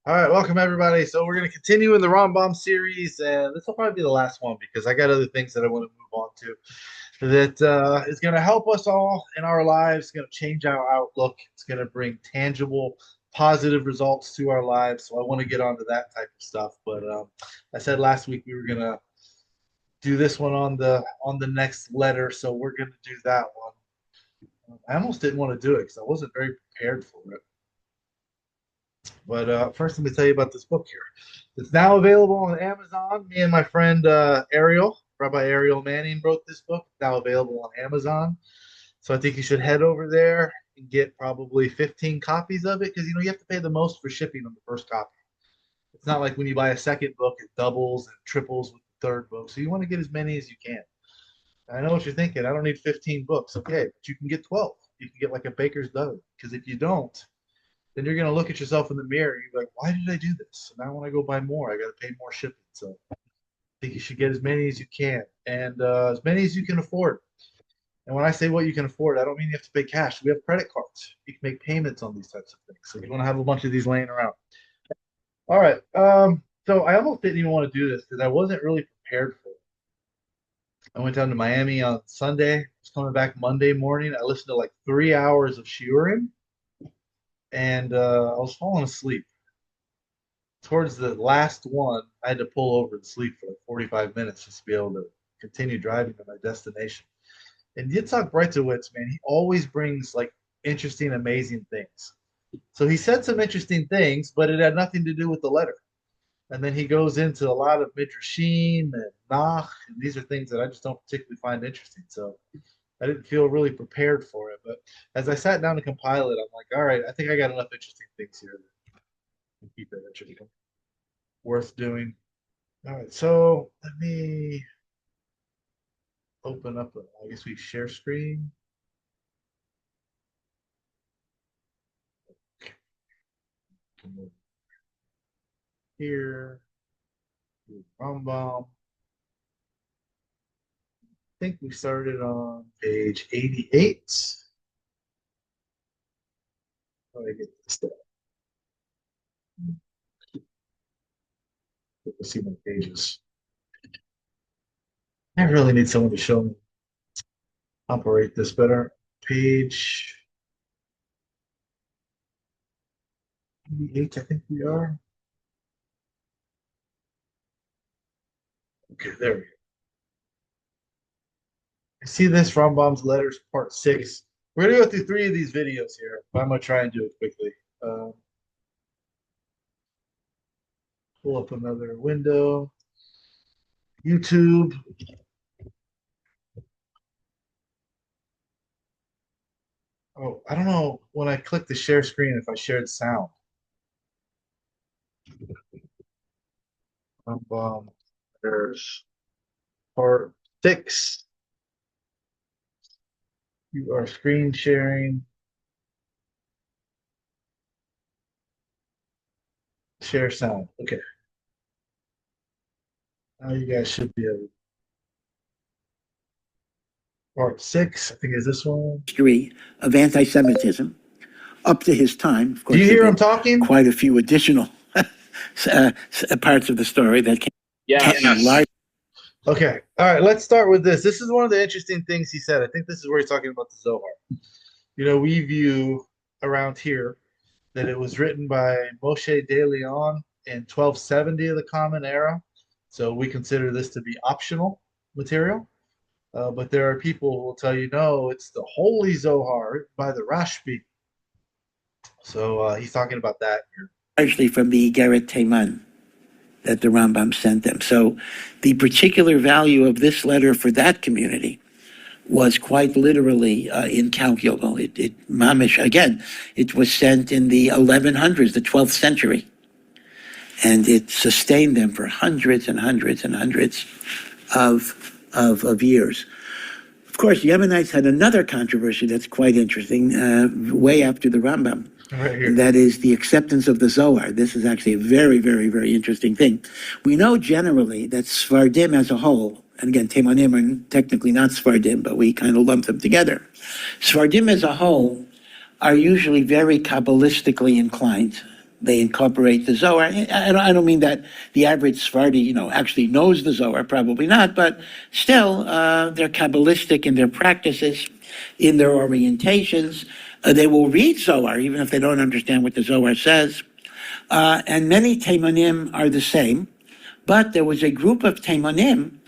All right, welcome everybody. So we're going to continue in the Rambam series, and this will probably be the last one because I got other things that I want to move on to that is going to help us all in our lives. It's going to change our outlook. It's going to bring tangible, positive results to our lives. So I want to get onto that type of stuff. But I said last week we were going to do this one on the next letter, so we're going to do that one. I almost didn't want to do it because I wasn't very prepared for it. But first, let me tell you about this book here. It's now available on Amazon. Me and my friend Ariel, Rabbi Ariel Manning, wrote this book. It's now available on Amazon. So I think you should head over there and get probably 15 copies of it because you have to pay the most for shipping on the first copy. It's not like when you buy a second book, it doubles and triples with the third book. So you want to get as many as you can. I know what you're thinking. I don't need 15 books. Okay, but you can get 12. You can get like a baker's dozen. Because if you don't, then you're going to look at yourself in the mirror and you're like, why did I do this? Now when I go buy more, I got to pay more shipping. So I think you should get as many as you can and as many as you can afford. And when I say what you can afford, I don't mean you have to pay cash. We have credit cards. You can make payments on these types of things. So you want to have a bunch of these laying around. All right. So I almost didn't even want to do this because I wasn't really prepared for it. I went down to Miami on Sunday. I was coming back Monday morning. I listened to like 3 hours of shiurim, and I was falling asleep. Towards the last one, I had to pull over and sleep for like 45 minutes just to be able to continue driving to my destination. And Yitzhak Breitowitz, man, he always brings like interesting, amazing things. So he said some interesting things, but it had nothing to do with the letter. And then he goes into a lot of midrashim and nach, and these are things that I just don't particularly find interesting. So I didn't feel really prepared for it. But as I sat down to compile it, I'm like, all right, I think I got enough interesting things here to keep it interesting, worth doing. All right, so let me open up. I guess we share screen. Here, Rambam. I think we started on page 88. How do I get this stuff? Let's see my pages. I really need someone to show me operate this better. Page 88, I think we are. Okay, there we go. I see this Rambam's letters, part 6. We're gonna go through 3 of these videos here, but I'm gonna try and do it quickly. Pull up another window. YouTube. Oh, I don't know when I click the share screen if I shared sound. There's part 6. You are screen sharing. Share sound. Okay. Now you guys should be able. Part 6, I think is this one. History of anti-Semitism up to his time. Of course, do you hear him talking? Quite a few additional parts of the story that came. Yes. Okay. All right. Let's start with this. This is one of the interesting things he said. I think this is where he's talking about the Zohar. We view around here that it was written by Moshe de Leon in 1270 of the Common Era. So we consider this to be optional material. But there are people who will tell you, no, it's the Holy Zohar written by the Rashbi. So he's talking about that here. Largely from the Igeret Teiman that the Rambam sent them. So the particular value of this letter for that community was quite literally incalculable. Mamish, again, it was sent in the 1100s, the 12th century. And it sustained them for hundreds and hundreds and hundreds of years. Of course, Yemenites had another controversy that's quite interesting, way after the Rambam. Right and that is the acceptance of the Zohar. This is actually a very, very, very interesting thing. We know generally that Sfardim as a whole, and again, Teimanim are technically not Sfardim, but we kind of lump them together. Sfardim as a whole are usually very Kabbalistically inclined. they incorporate the Zohar. I don't mean that the average Sephardi, actually knows the Zohar, probably not, but still, they're Kabbalistic in their practices, in their orientations. They will read Zohar, even if they don't understand what the Zohar says. And many Teimanim are the same, but there was a group of Teimanim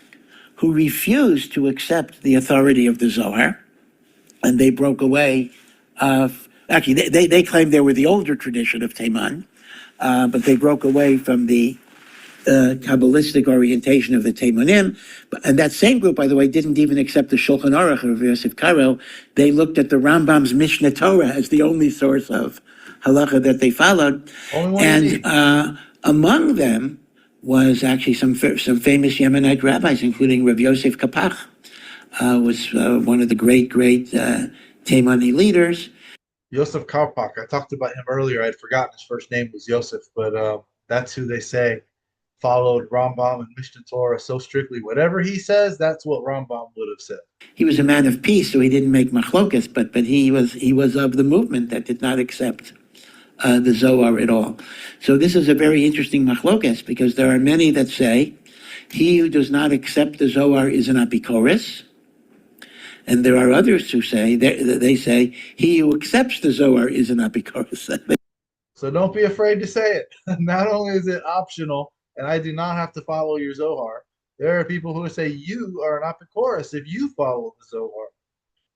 who refused to accept the authority of the Zohar, and they broke away. Actually, they claimed they were the older tradition of Teiman, but they broke away from the Kabbalistic orientation of the Teimanim. And that same group, by the way, didn't even accept the Shulchan Aruch of Yosef Karo. They looked at the Rambam's Mishnah Torah as the only source of halacha that they followed. And among them was actually some famous Yemenite rabbis, including Rav Yosef Kapach, was one of the great Teimani leaders. Yosef Karpak. I talked about him earlier. I'd forgotten his first name was Yosef, but that's who they say followed Rambam and Mishnah Torah so strictly. Whatever he says, that's what Rambam would have said. He was a man of peace, so he didn't make machlokas, but he was of the movement that did not accept the Zohar at all. So this is a very interesting machlokas, because there are many that say he who does not accept the Zohar is an apikoros, and there are others who say they say he who accepts the Zohar is an apikoros. So don't be afraid to say it. Not only is it optional, and I do not have to follow your Zohar, there are people who say you are an apikoros if you follow the Zohar.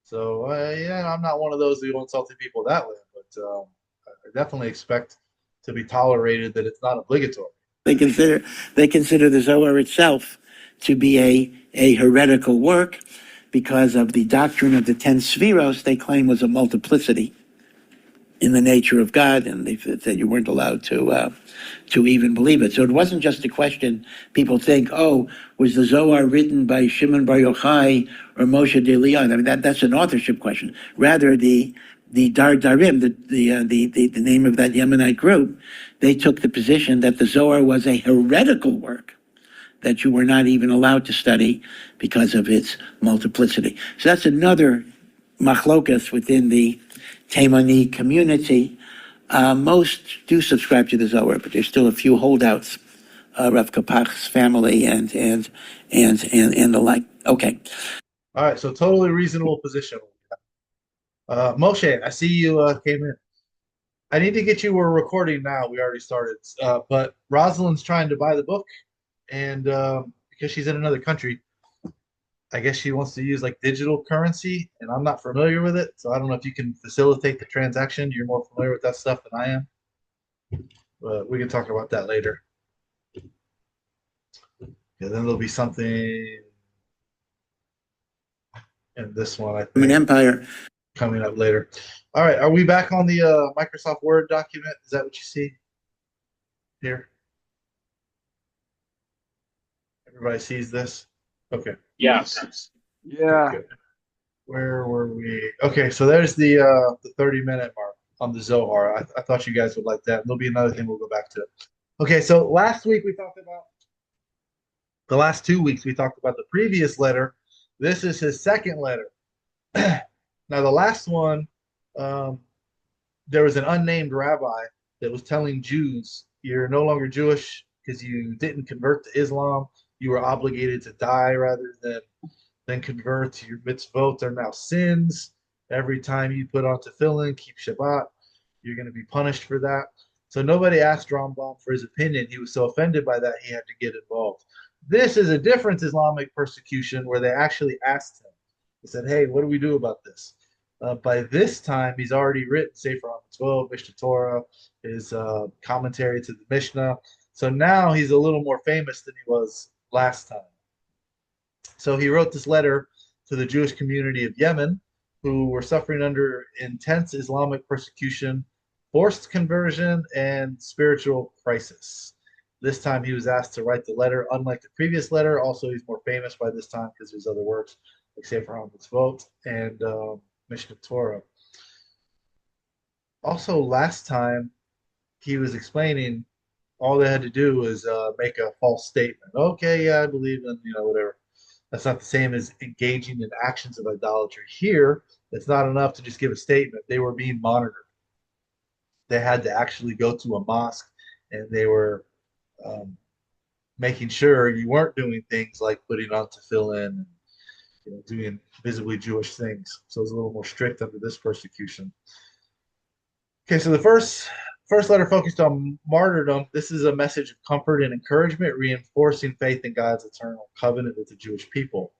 So yeah, I'm not one of those who insulted people that way, but I definitely expect to be tolerated that it's not obligatory. They consider the Zohar itself to be a heretical work because of the doctrine of the 10 Sfiros they claim was a multiplicity in the nature of God, and they said you weren't allowed to even believe it. So it wasn't just a question. People think, oh, was the Zohar written by Shimon Bar Yochai or Moshe de Leon? I mean, that's an authorship question. Rather, the Dardarim, the name of that Yemenite group, they took the position that the Zohar was a heretical work that you were not even allowed to study because of its multiplicity. So that's another machlokas within the Teimani community. Most do subscribe to the Zohar, but there's still a few holdouts, Rav Kapach's family and the like. Okay. All right, so totally reasonable position. Moshe, I see you came in. I need to get you. We're recording now. We already started, but Rosalind's trying to buy the book, and because she's in another country, I guess she wants to use like digital currency, and I'm not familiar with it, so I don't know if you can facilitate the transaction. You're more familiar with that stuff than I am, but we can talk about that later. Yeah, then there'll be something in this one, I think. An empire coming up later. All right, are we back on the Microsoft Word document? Is that what you see here? Everybody sees this? Okay. Yes. Yeah. Okay. Where were we? Okay, so there's the 30-minute mark on the Zohar. I thought you guys would like that. There'll be another thing we'll go back to. Okay, so last week we talked about the last 2 weeks we talked about the previous letter. This is his second letter. Now, the last one, there was an unnamed rabbi that was telling Jews, you're no longer Jewish because you didn't convert to Islam. You were obligated to die rather than convert. Your mitzvot are now sins. Every time you put on tefillin, keep Shabbat, you're going to be punished for that. So nobody asked Rambam for his opinion. He was so offended by that, he had to get involved. This is a different Islamic persecution where they actually asked him. They said, hey, what do we do about this? By this time, he's already written Sefer HaMitzvot, Mishnah Torah, his commentary to the Mishnah. So now he's a little more famous than he was last time. So he wrote this letter to the Jewish community of Yemen, who were suffering under intense Islamic persecution, forced conversion, and spiritual crisis. This time he was asked to write the letter. Unlike the previous letter, also he's more famous by this time because there's other works like Sefer HaMitzvot and Mishnah Torah. Also, last time he was explaining all they had to do was make a false statement. Okay, yeah, I believe in, whatever. That's not the same as engaging in actions of idolatry. Here, it's not enough to just give a statement. They were being monitored. They had to actually go to a mosque, and they were um, making sure you weren't doing things like putting on tefillin and doing visibly Jewish things. So it was a little more strict under this persecution. Okay, so the first letter focused on martyrdom. This is a message of comfort and encouragement, reinforcing faith in God's eternal covenant with the Jewish people.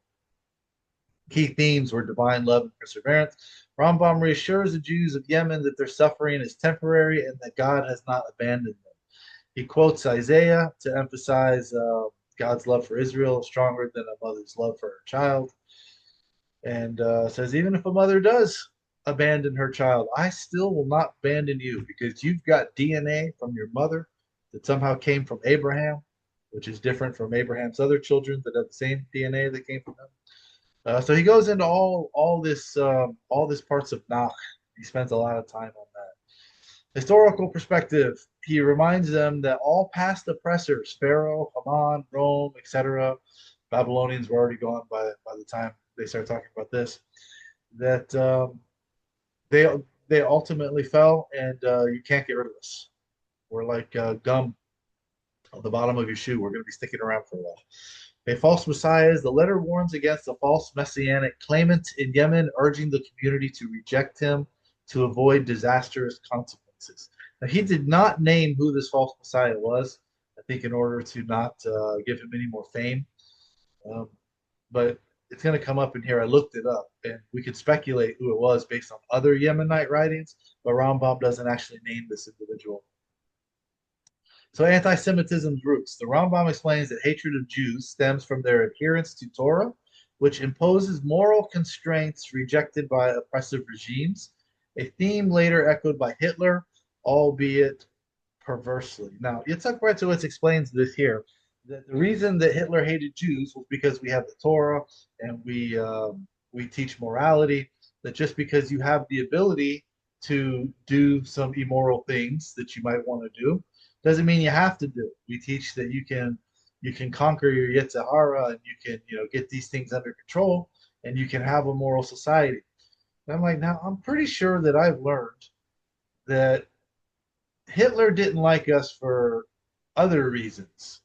Key themes were divine love and perseverance. Rambam reassures the Jews of Yemen that their suffering is temporary and that God has not abandoned them. He quotes Isaiah to emphasize God's love for Israel is stronger than a mother's love for her child, and says, even if a mother does abandon her child, I still will not abandon you because you've got DNA from your mother that somehow came from Abraham, which is different from Abraham's other children that have the same DNA that came from them. So he goes into all this parts of Nach. He spends a lot of time on that. Historical perspective. He reminds them that all past oppressors, Pharaoh, Haman, Rome, etc., Babylonians were already gone by the time they start talking about this. That they they ultimately fell, and you can't get rid of us. We're like gum on the bottom of your shoe. We're going to be sticking around for a while. A false messiahs. The letter warns against a false messianic claimant in Yemen, urging the community to reject him to avoid disastrous consequences. Now, he did not name who this false messiah was, I think, in order to not give him any more fame. Um, but it's going to come up in here. I looked it up, and we could speculate who it was based on other Yemenite writings, but Rambam doesn't actually name this individual. So anti-Semitism's roots. The Rambam explains that hatred of Jews stems from their adherence to Torah, which imposes moral constraints rejected by oppressive regimes, a theme later echoed by Hitler, albeit perversely. Now, Yitzhak Bertowitz explains this here, that the reason that Hitler hated Jews was because we have the Torah and we teach morality, that just because you have the ability to do some immoral things that you might want to do doesn't mean you have to do it. We teach that you can conquer your Yetzer Hara and you can get these things under control and you can have a moral society. And I'm like, now I'm pretty sure that I've learned that Hitler didn't like us for other reasons,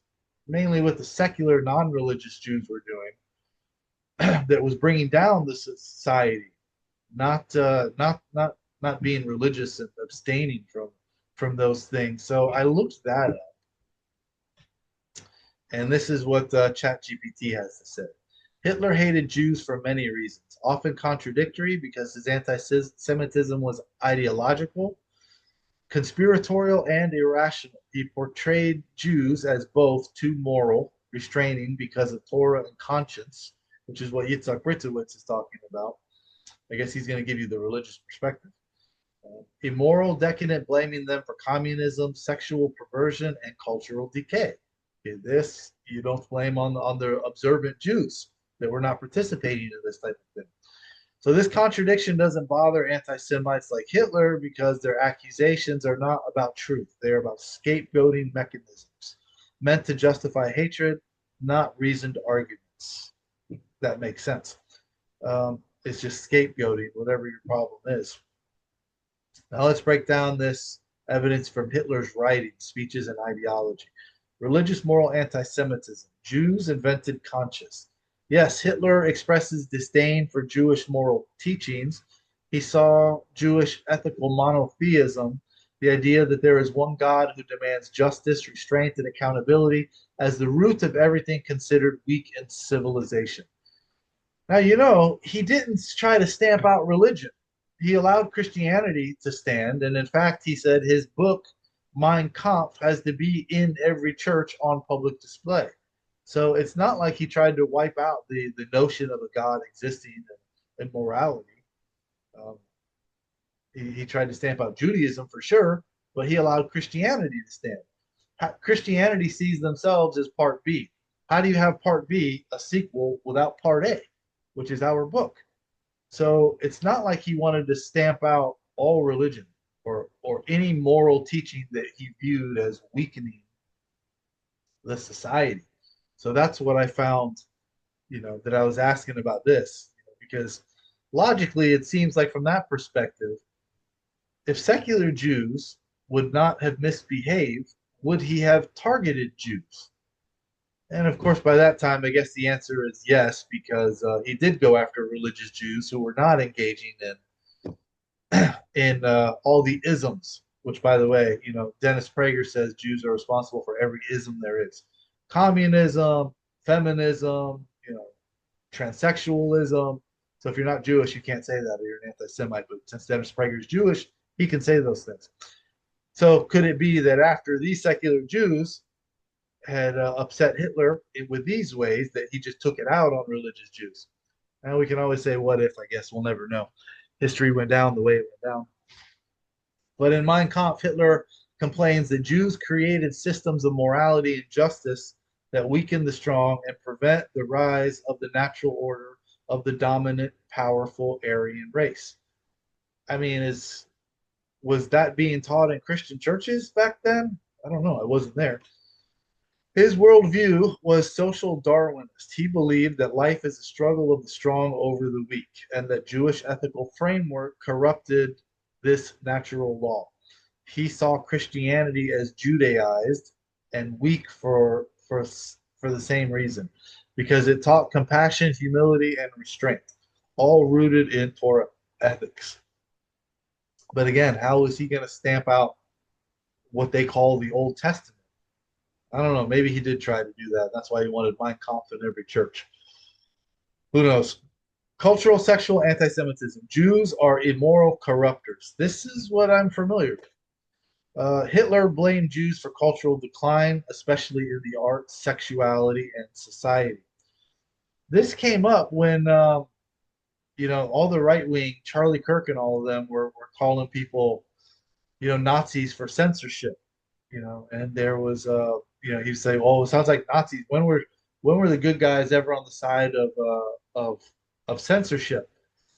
mainly what the secular, non-religious Jews were doing, that was bringing down the society, not being religious and abstaining from those things. So I looked that up, and this is what ChatGPT has to say. Hitler hated Jews for many reasons, often contradictory because his anti-Semitism was ideological, conspiratorial, and irrational. He portrayed Jews as both too moral, restraining because of Torah and conscience, which is what Yitzhak Bertowitz is talking about. I guess he's going to give you the religious perspective. Immoral, decadent, blaming them for communism, sexual perversion, and cultural decay. Okay, this you don't blame on the observant Jews that were not participating in this type of thing. So this contradiction doesn't bother anti-Semites like Hitler because their accusations are not about truth. They're about scapegoating mechanisms meant to justify hatred, not reasoned arguments. That makes sense. It's just scapegoating, whatever your problem is. Now let's break down this evidence from Hitler's writings, speeches, and ideology. Religious moral anti-Semitism. Jews invented conscience. Yes, Hitler expresses disdain for Jewish moral teachings. He saw Jewish ethical monotheism, the idea that there is one God who demands justice, restraint, and accountability, as the root of everything considered weak in civilization. Now, he didn't try to stamp out religion. He allowed Christianity to stand, and in fact, he said his book, Mein Kampf, has to be in every church on public display. So it's not like he tried to wipe out the notion of a God existing and morality. Um, he tried to stamp out Judaism for sure, but he allowed Christianity to stand. Christianity sees themselves as part B. How do you have part B, a sequel, without part A, which is our book? So it's not like he wanted to stamp out all religion or any moral teaching that he viewed as weakening the society. So that's what I found, that I was asking about this, because logically it seems like from that perspective, if secular Jews would not have misbehaved, would he have targeted Jews? And of course, by that time, I guess the answer is yes, because he did go after religious Jews who were not engaging in all the isms. Which, by the way, Dennis Prager says Jews are responsible for every ism there is: communism, feminism, transsexualism. So if you're not Jewish, you can't say that, or you're an anti-Semite. But since Dennis Prager is Jewish, he can say those things. So could it be that after these secular Jews had upset Hitler with these ways, that he just took it out on religious Jews? And we can always say, what if? I guess we'll never know. History went down the way it went down. But in Mein Kampf, Hitler complains that Jews created systems of morality and justice that weaken the strong and prevent the rise of the natural order of the dominant, powerful Aryan race. I mean, was that being taught in Christian churches back then? I don't know. I wasn't there. His worldview was social Darwinist. He believed that life is a struggle of the strong over the weak, and that Jewish ethical framework corrupted this natural law. He saw Christianity as Judaized and weak for the same reason, because it taught compassion, humility, and restraint, all rooted in Torah ethics. But again, how is he going to stamp out what they call the Old Testament? I don't know. Maybe he did try to do that. That's why he wanted Mein Kampf in every church. Who knows? Cultural, sexual anti-Semitism. Jews are immoral corruptors. This is what I'm familiar with. Hitler blamed Jews for cultural decline, especially in the arts, sexuality, and society. This came up when all the right wing, Charlie Kirk and all of them were calling people, Nazis for censorship. And there was, he'd say, "Oh, it sounds like Nazis. When were the good guys ever on the side of censorship?"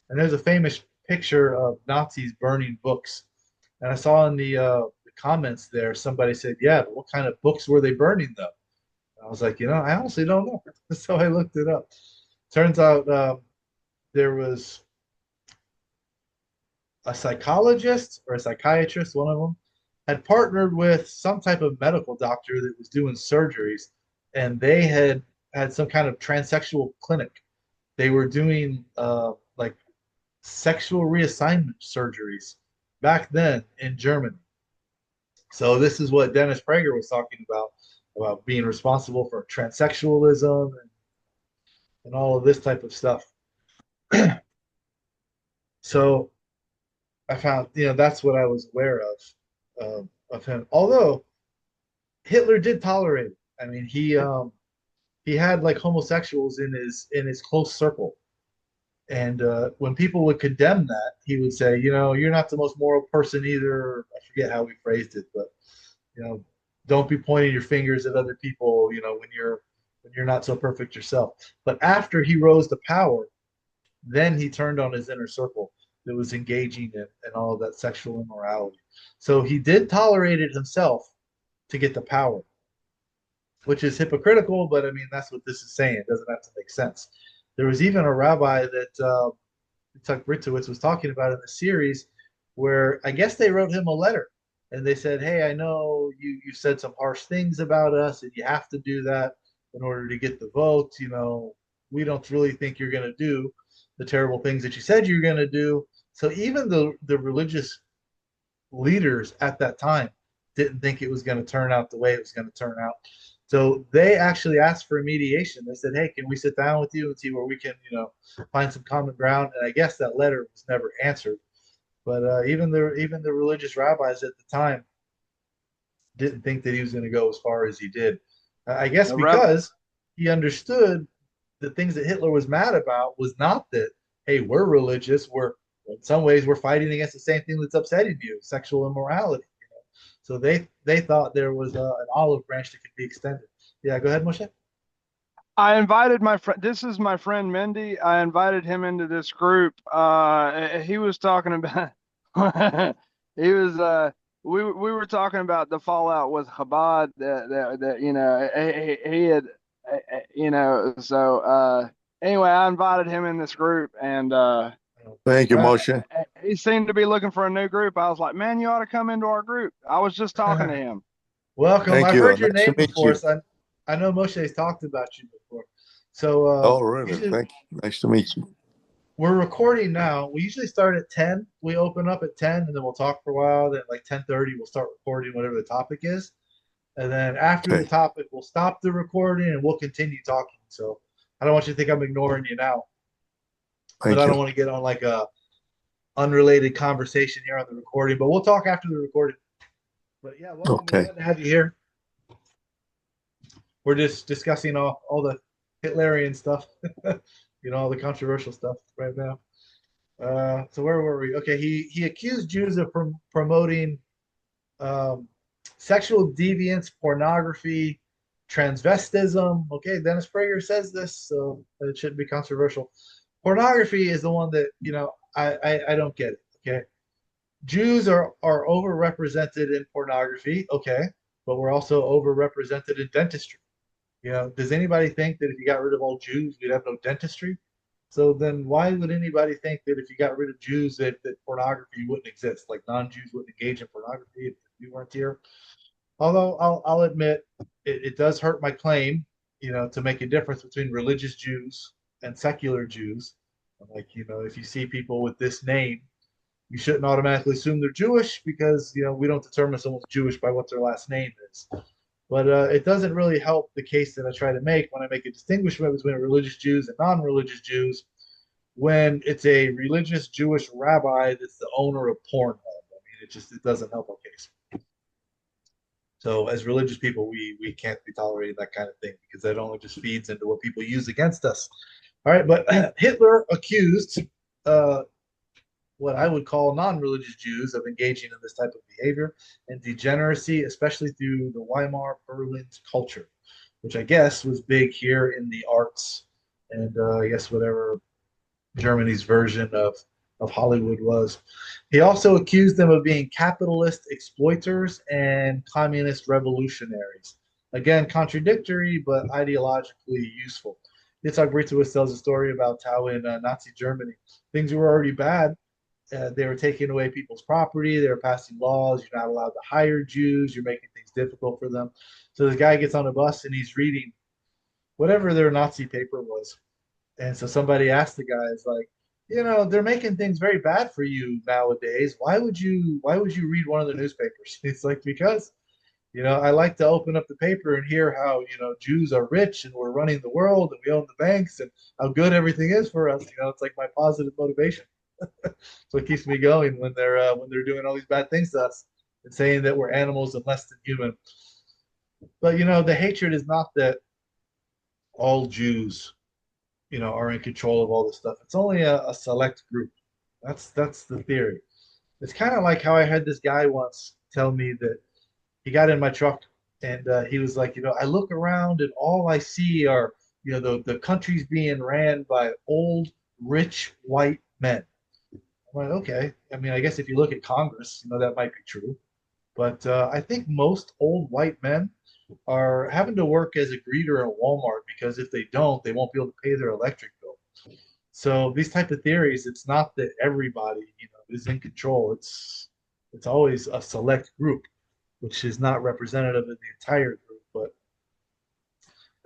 And there's a famous picture of Nazis burning books. And I saw in the comments there, somebody said, "Yeah, but what kind of books were they burning, though?" And I was like, I honestly don't know. So I looked it up. Turns out there was a psychologist or a psychiatrist, one of them, had partnered with some type of medical doctor that was doing surgeries, and they had some kind of transsexual clinic. They were doing like sexual reassignment surgeries back then in Germany. So this is what Dennis Prager was talking about being responsible for transsexualism and all of this type of stuff. So I found, that's what I was aware of him. Although Hitler did tolerate it. I mean, he had like homosexuals in his close circle, and when people would condemn that, he would say, "You're not the most moral person either." I forget how he phrased it, but you know, don't be pointing your fingers at other people. When you're not so perfect yourself. But after he rose to power, then he turned on his inner circle that was engaging in all of that sexual immorality. So he did tolerate it himself to get the power, which is hypocritical, but I mean, that's what this is saying. It doesn't have to make sense. There was even a rabbi that Tuck Brittowitz was talking about in the series where I guess they wrote him a letter and they said, "Hey, I know you said some harsh things about us and you have to do that in order to get the vote. We don't really think you're going to do the terrible things that you said you're going to do." So even the religious leaders at that time didn't think it was going to turn out the way it was going to turn out. So they actually asked for a mediation. They said, "Hey, can we sit down with you and see where we can, find some common ground?" And I guess that letter was never answered. But even the religious rabbis at the time didn't think that he was going to go as far as he did. I guess because he understood the things that Hitler was mad about was not that, hey, we're religious. We're in some ways we're fighting against the same thing that's upsetting you, sexual immorality. So they thought there was an olive branch that could be extended. Yeah, go ahead, Moshe. I invited my friend. This is my friend Mendy. I invited him into this group. He was talking about. he was. We were talking about the fallout with Chabad. That he had. So anyway, I invited him in this group, and Thank you, Uh, Moshe. he seemed to be looking for a new group. I was like, man, you ought to come into our group. I was just talking to him. Welcome. Thank I've you. heard your Nice to name meet before, you. so I know Moshe's talked about you before. So Oh, really? usually Thank you. Nice to meet you. we're recording now. We usually start at 10. We open up at 10 and then we'll talk for a while. Then like 10:30, we'll start recording whatever the topic is. And then after the Okay. topic, we'll stop the recording and we'll continue talking. So I don't want you to think I'm ignoring you now, but I Thank don't you. want to get on like a unrelated conversation here on the recording. But we'll talk after the recording. But yeah, welcome. We're Okay. glad to have you here. We're just discussing all the Hitlerian stuff, all the controversial stuff right now. So where were we? Okay, he accused Jews of promoting um, sexual deviance, pornography, transvestism. Okay, Dennis Prager says this, so it shouldn't be controversial. Pornography is the one that I don't get it. Okay, Jews are overrepresented in pornography. Okay, but we're also overrepresented in dentistry. Does anybody think that if you got rid of all Jews, we'd have no dentistry? So then why would anybody think that if you got rid of Jews that pornography wouldn't exist? Like non-Jews wouldn't engage in pornography if you weren't here? Although I'll admit it does hurt my claim, to make a difference between religious Jews and secular Jews. Like, if you see people with this name, you shouldn't automatically assume they're Jewish because, we don't determine someone's Jewish by what their last name is. But it doesn't really help the case that I try to make when I make a distinguishment between religious Jews and non-religious Jews when it's a religious Jewish rabbi that's the owner of Pornhub. I mean, it doesn't help our case. So as religious people, we can't be tolerating that kind of thing because that only just feeds into what people use against us. All right, but Hitler accused what I would call non-religious Jews of engaging in this type of behavior and degeneracy, especially through the Weimar Berlin culture, which I guess was big here in the arts and I guess whatever Germany's version of Hollywood was. He also accused them of being capitalist exploiters and communist revolutionaries. Again, contradictory, but ideologically useful. Yitzhak Britzowitz tells a story about how in Nazi Germany, things were already bad. They were taking away people's property. They were passing laws. You're not allowed to hire Jews. You're making things difficult for them. So this guy gets on a bus and he's reading whatever their Nazi paper was. And so somebody asked the guy, "Is like, they're making things very bad for you nowadays. Why would you read one of the newspapers?" It's like, because, I like to open up the paper and hear how, Jews are rich and we're running the world and we own the banks and how good everything is for us. It's like my positive motivation. So it keeps me going when they're doing all these bad things to us and saying that we're animals and less than human. But the hatred is not that all Jews, are in control of all this stuff. It's only a select group. That's the theory. It's kind of like how I had this guy once tell me that he got in my truck and he was like, I look around and all I see are, the country's being ran by old, rich, white men. I'm like, okay. I mean, I guess if you look at Congress, that might be true. But I think most old white men are having to work as a greeter at Walmart because if they don't, they won't be able to pay their electric bill. So these type of theories, it's not that everybody, is in control. It's always a select group, which is not representative of the entire group. But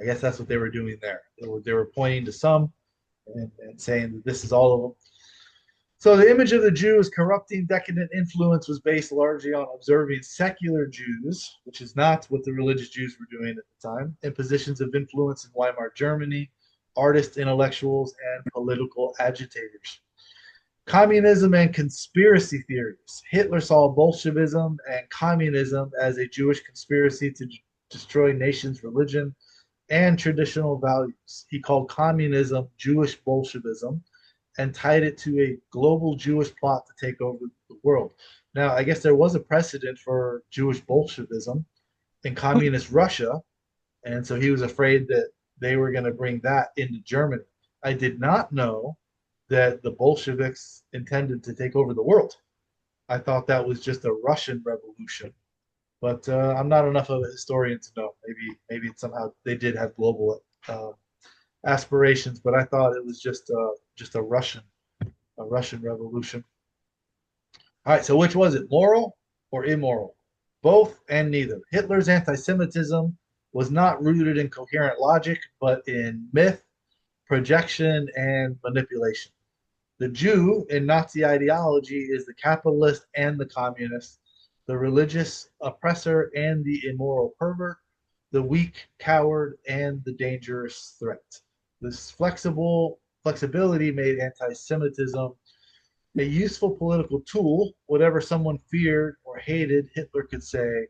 I guess that's what they were doing there. They were pointing to some and saying that this is all of them. So the image of the Jew as corrupting, decadent influence was based largely on observing secular Jews, which is not what the religious Jews were doing at the time, in positions of influence in Weimar Germany, artists, intellectuals, and political agitators. Communism and conspiracy theories. Hitler saw Bolshevism and communism as a Jewish conspiracy to destroy nations' religion and traditional values. He called communism Jewish Bolshevism and tied it to a global Jewish plot to take over the world. Now, I guess there was a precedent for Jewish Bolshevism in communist Russia, and so he was afraid that they were going to bring that into Germany. I did not know that the Bolsheviks intended to take over the world. I thought that was just a Russian revolution, but I'm not enough of a historian to know. Maybe somehow they did have global aspirations, but I thought it was just a Russian Russian Revolution. All right, so which was it, moral or immoral? Both and neither. Hitler's anti-Semitism was not rooted in coherent logic, but in myth, projection, and manipulation. The Jew in Nazi ideology is the capitalist and the communist, the religious oppressor and the immoral pervert, the weak coward and the dangerous threat. This flexibility made anti-Semitism a useful political tool. Whatever someone feared or hated, Hitler could say,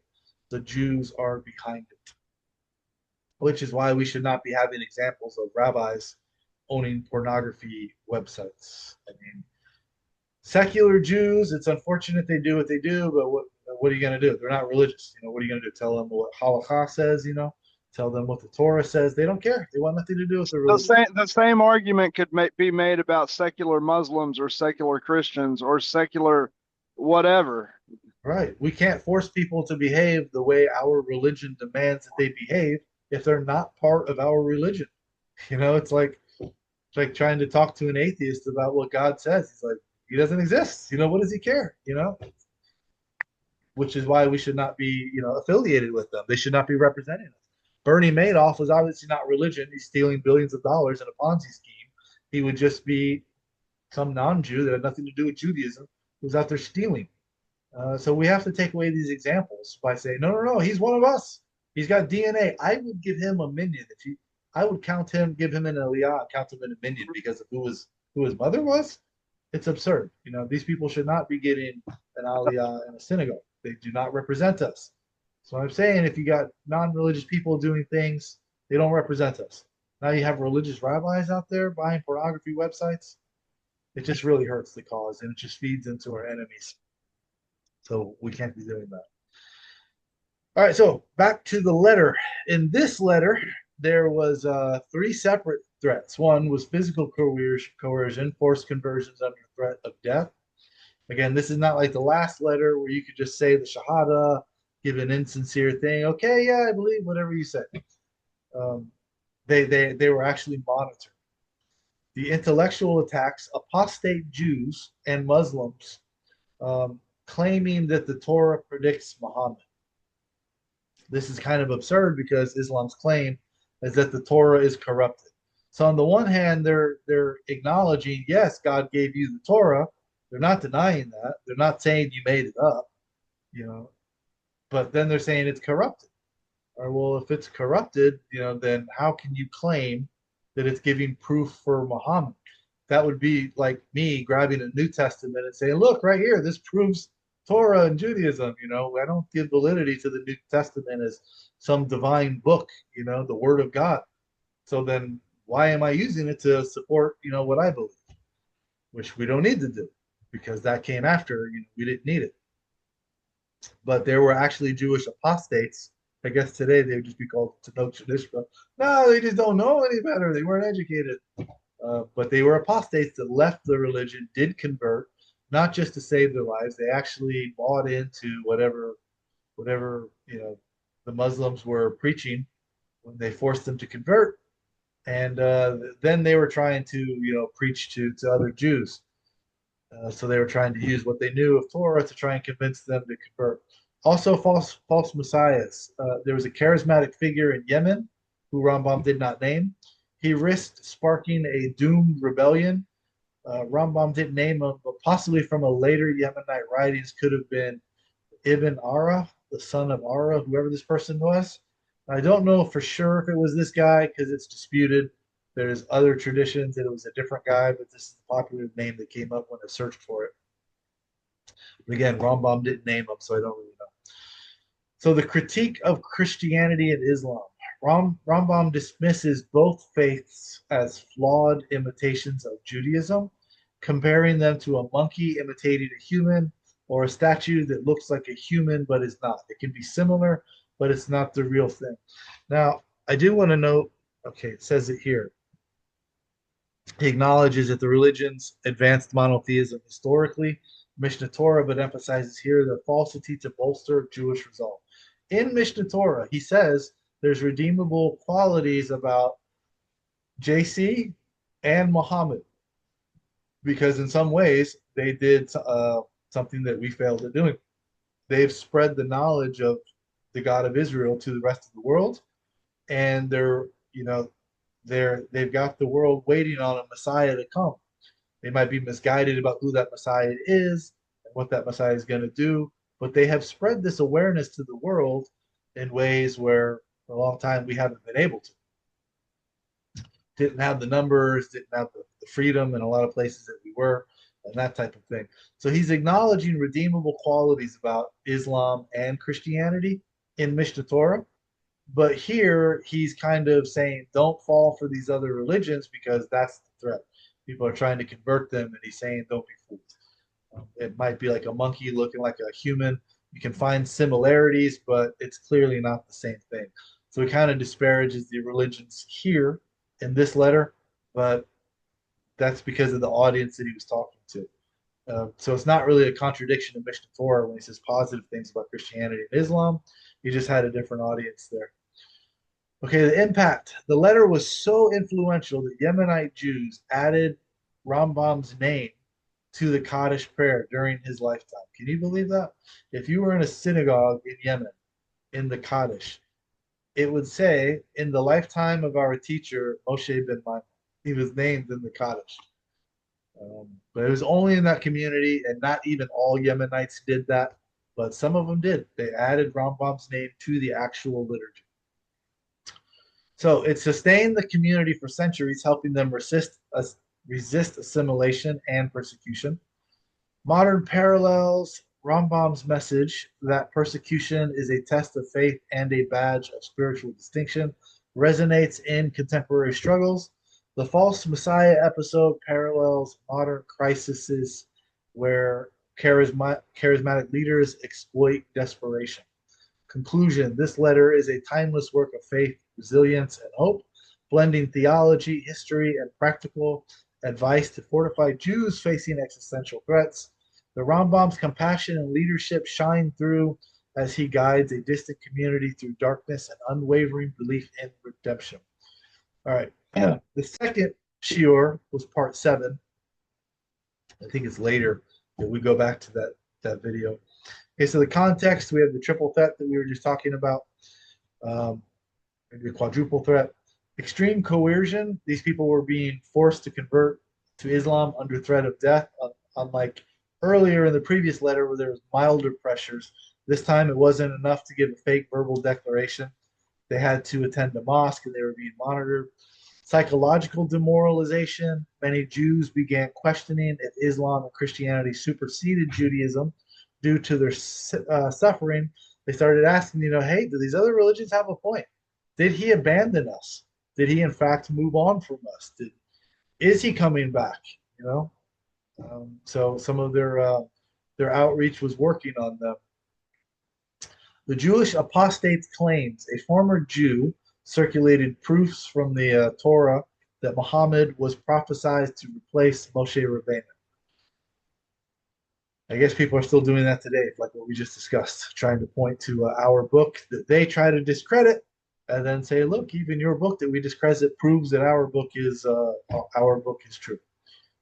the Jews are behind it. Which is why we should not be having examples of rabbis owning pornography websites. I mean, secular Jews, it's unfortunate they do what they do, but what are you going to do? They're not religious. What are you going to do? Tell them what halakha says, Tell them what the Torah says. They don't care. They want nothing to do with the religion. The same argument could be made about secular Muslims or secular Christians or secular whatever. Right. We can't force people to behave the way our religion demands that they behave if they're not part of our religion. It's like trying to talk to an atheist about what God says. He's like, he doesn't exist. What does he care? Which is why we should not be, affiliated with them. They should not be representing us. Bernie Madoff was obviously not religion. He's stealing billions of dollars in a Ponzi scheme. He would just be some non-Jew that had nothing to do with Judaism who's out there stealing. So we have to take away these examples by saying, no, he's one of us. He's got DNA. I would give him a minion. I would give him an aliyah, count him in a minion because of who his mother was. It's absurd. These people should not be getting an aliyah in a synagogue. They do not represent us. So I'm saying if you got non-religious people doing things, they don't represent us. Now you have religious rabbis out there buying pornography websites. It just really hurts the cause, and it just feeds into our enemies. So we can't be doing that. All right, so back to the letter. In this letter, there was 3 separate threats. One was physical coercion, forced conversions under threat of death. Again, this is not like the last letter where you could just say the Shahada, give an insincere thing. Okay, yeah, I believe whatever you said. They were actually monitored. The intellectual attacks, apostate Jews and Muslims claiming that the Torah predicts Muhammad. This is kind of absurd because Islam's claim is that the Torah is corrupted. So on the one hand, they're acknowledging, yes, God gave you the Torah. They're not denying that. They're not saying you made it up, but then they're saying it's corrupted. Or, well, if it's corrupted, then how can you claim that it's giving proof for Muhammad? That would be like me grabbing a New Testament and saying, look, right here, this proves Torah and Judaism. I don't give validity to the New Testament as some divine book, the Word of God. So then why am I using it to support, what I believe? Which we don't need to do because that came after, we didn't need it. But there were actually Jewish apostates. I guess today they would just be called Tanoch Nishba. No, they just don't know any better. They weren't educated. But they were apostates that left the religion, did convert, not just to save their lives. They actually bought into whatever the Muslims were preaching when they forced them to convert. And then they were trying to, preach to other Jews. So they were trying to use what they knew of Torah to try and convince them to convert. Also, false messiahs. There was a charismatic figure in Yemen who Rambam did not name. He risked sparking a doomed rebellion. Rambam didn't name him, but possibly from a later Yemenite writings could have been Ibn Ara, the son of Ara, whoever this person was. I don't know for sure if it was this guy because it's disputed. There's other traditions that it was a different guy, but this is the popular name that came up when I searched for it. But again, Rambam didn't name him, so I don't really know. So the critique of Christianity and Islam. Rambam dismisses both faiths as flawed imitations of Judaism, comparing them to a monkey imitating a human or a statue that looks like a human but is not. It can be similar, but it's not the real thing. Now, I do want to note, okay, it says it here. He acknowledges that the religions advanced monotheism historically, Mishnah Torah, but emphasizes here the falsity to bolster Jewish resolve. In Mishnah Torah, he says there's redeemable qualities about JC and Muhammad. because in some ways they did something that we failed at doing. They've spread the knowledge of the God of Israel to the rest of the world, and they've got the world waiting on a Messiah to come. They might be misguided about who that Messiah is and what that Messiah is going to do, but they have spread this awareness to the world in ways where for a long time we haven't been able to. Didn't have the numbers, didn't have the freedom in a lot of places that we were, and that type of thing. So he's acknowledging redeemable qualities about Islam and Christianity in Mishnah Torah. But here he's kind of saying, don't fall for these other religions because that's the threat. People are trying to convert them, and he's saying, don't be fooled. It might be like a monkey looking like a human. You can find similarities, but it's clearly not the same thing. So he kind of disparages the religions here in this letter, but that's because of the audience that he was talking to. So it's not really a contradiction in Mishnah Torah when he says positive things about Christianity and Islam. He just had a different audience there. Okay, the impact. The letter was so influential that Yemenite Jews added Rambam's name to the Kaddish prayer during his lifetime. Can you believe that? If you were in a synagogue in Yemen, in the Kaddish, it would say, in the lifetime of our teacher, Moshe ben Maimon. He was named in the Kaddish. But it was only in that community, and not even all Yemenites did that, but some of them did. They added Rambam's name to the actual liturgy. So it sustained the community for centuries, helping them resist assimilation and persecution. Modern parallels Rambam's message that persecution is a test of faith and a badge of spiritual distinction resonates in contemporary struggles. The false Messiah episode parallels modern crises where charismatic leaders exploit desperation. Conclusion: this letter is a timeless work of faith, resilience, and hope, blending theology, history, and practical advice to fortify Jews facing existential threats. The Rambam's compassion and leadership shine through as he guides a distant community through darkness and unwavering belief in redemption. All right. The second shiur was part 7. I think it's later that we go back to that video. Okay, so the context, we have the triple threat that we were just talking about, maybe a quadruple threat. Extreme coercion. These people were being forced to convert to Islam under threat of death, unlike earlier in the previous letter where there was milder pressures. This time it wasn't enough to give a fake verbal declaration. They had to attend a mosque and they were being monitored. Psychological demoralization. Many Jews began questioning if Islam and Christianity superseded Judaism due to their suffering. They started asking, hey, do these other religions have a point? Did he abandon us? Did he in fact move on from us? Is he coming back? So some of their outreach was working on them. The Jewish apostate's claims. A former Jew circulated proofs from the Torah that Muhammad was prophesied to replace Moshe Rabbeinu. I guess people are still doing that today, like what we just discussed, trying to point to our book that they try to discredit, and then say, look, even your book that we discredit proves that our book is true.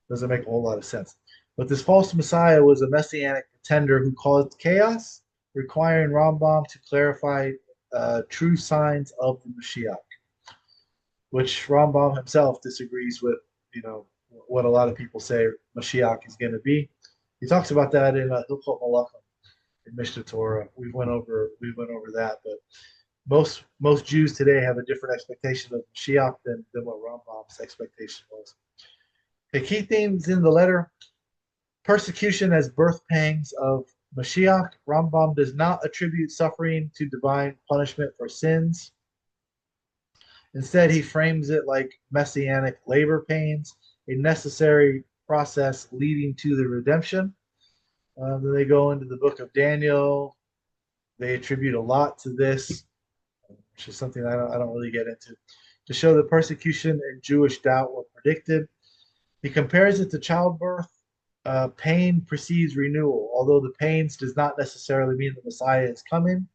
Doesn't make a whole lot of sense. But this false Messiah was a messianic pretender who caused chaos, requiring Rambam to clarify true signs of the Mashiach, which Rambam himself disagrees with, what a lot of people say Mashiach is going to be. He talks about that in Hilchot Malachim in Mishnah Torah. We went over that, but most Jews today have a different expectation of Mashiach than what Rambam's expectation was. The key themes in the letter: persecution as birth pangs of Mashiach. Rambam does not attribute suffering to divine punishment for sins. Instead, he frames it like messianic labor pains, a necessary process leading to the redemption. Then they go into the book of Daniel. They attribute a lot to this, which is something I don't really get into, to show that persecution and Jewish doubt were predicted. He compares it to childbirth. Pain precedes renewal. Although the pains does not necessarily mean the Messiah is coming,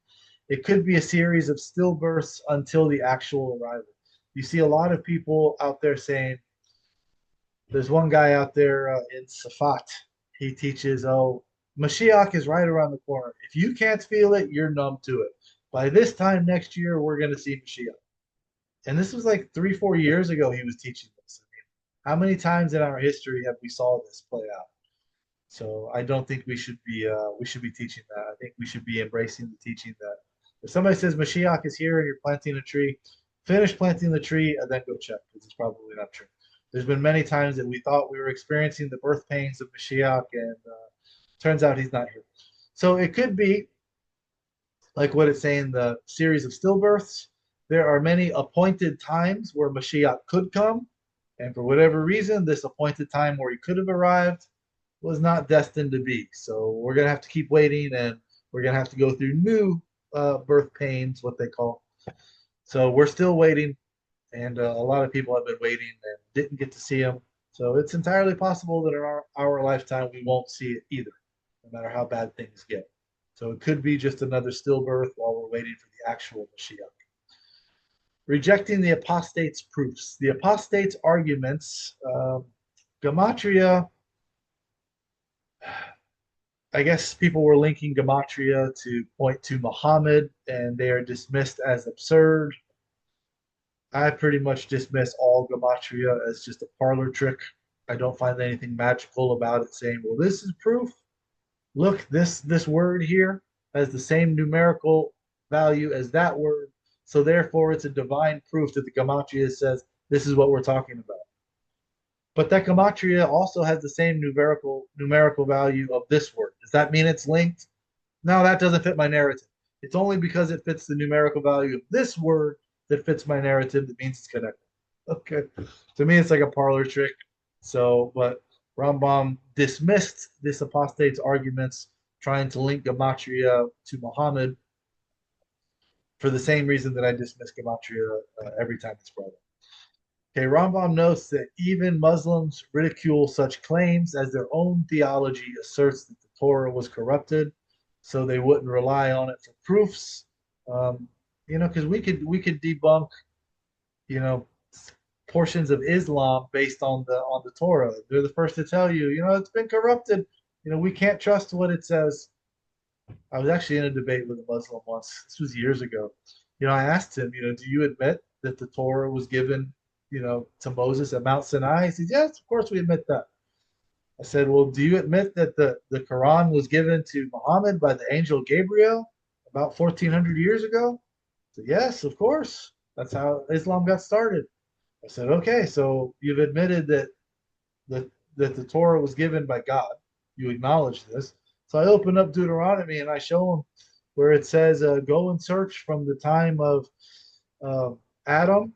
it could be a series of stillbirths until the actual arrival. You see a lot of people out there saying, There's one guy out there in Safat. He teaches, oh, Mashiach is right around the corner. If you can't feel it, you're numb to it. By this time next year, we're going to see Mashiach. And this was like 3, 4 years ago. He was teaching this. I mean, how many times in our history have we saw this play out? So I don't think we should be teaching that. I think we should be embracing the teaching that if somebody says Mashiach is here and you're planting a tree, finish planting the tree and then go check because it's probably not true. There's been many times that we thought we were experiencing the birth pains of Mashiach, and turns out he's not here. So it could be like what it's saying, the series of stillbirths. There are many appointed times where Mashiach could come, and for whatever reason, this appointed time where he could have arrived was not destined to be. So we're going to have to keep waiting, and we're going to have to go through new birth pains, what they call. So we're still waiting, and a lot of people have been waiting and didn't get to see him. So it's entirely possible that in our lifetime we won't see it either, no matter how bad things get. So it could be just another stillbirth while we're waiting for the actual Mashiach. Rejecting the apostates' proofs. The apostates' arguments, Gematria, I guess people were linking Gematria to point to Muhammad, and they are dismissed as absurd. I pretty much dismiss all Gematria as just a parlor trick. I don't find anything magical about it saying, well, this is proof. Look, this word here has the same numerical value as that word. So therefore, it's a divine proof that the Gematria says this is what we're talking about. But that Gematria also has the same numerical value of this word. Does that mean it's linked? No, that doesn't fit my narrative. It's only because it fits the numerical value of this word that fits my narrative that means it's connected. Okay. To me, it's like a parlor trick. So, but Rambam dismissed this apostate's arguments trying to link Gematria to Muhammad for the same reason that I dismiss Gematria every time it's brought up. Okay, Rambam notes that even Muslims ridicule such claims as their own theology asserts that the Torah was corrupted, so they wouldn't rely on it for proofs. Because we could debunk, portions of Islam based on the Torah. They're the first to tell you, it's been corrupted. We can't trust what it says. I was actually in a debate with a Muslim once. This was years ago. I asked him, do you admit that the Torah was given, to Moses at Mount Sinai? He said, yes, of course we admit that. I said, well, do you admit that the Quran was given to Muhammad by the angel Gabriel about 1400 years ago? He said, yes, of course. That's how Islam got started. I said, okay, so you've admitted that the Torah was given by God. You acknowledge this. So I open up Deuteronomy and I show him where it says, go and search from the time of Adam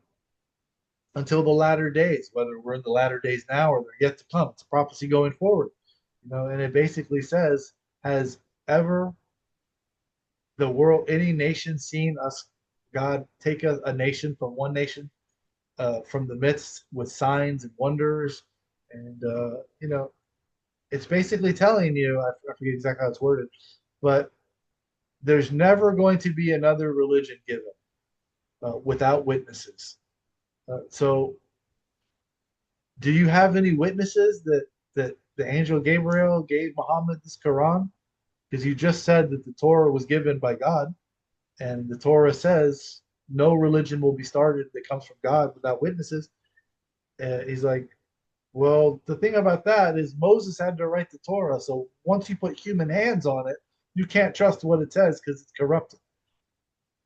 until the latter days, whether we're in the latter days now or they're yet to come. It's a prophecy going forward. And it basically says, has ever the world, any nation seen us, God, take a nation from one nation, from the midst with signs and wonders? And, it's basically telling you, I forget exactly how it's worded, but there's never going to be another religion given without witnesses. So, do you have any witnesses that the angel Gabriel gave Muhammad this Quran? Because you just said that the Torah was given by God, and the Torah says no religion will be started that comes from God without witnesses. He's like, well, the thing about that is Moses had to write the Torah. So once you put human hands on it, you can't trust what it says because it's corrupted.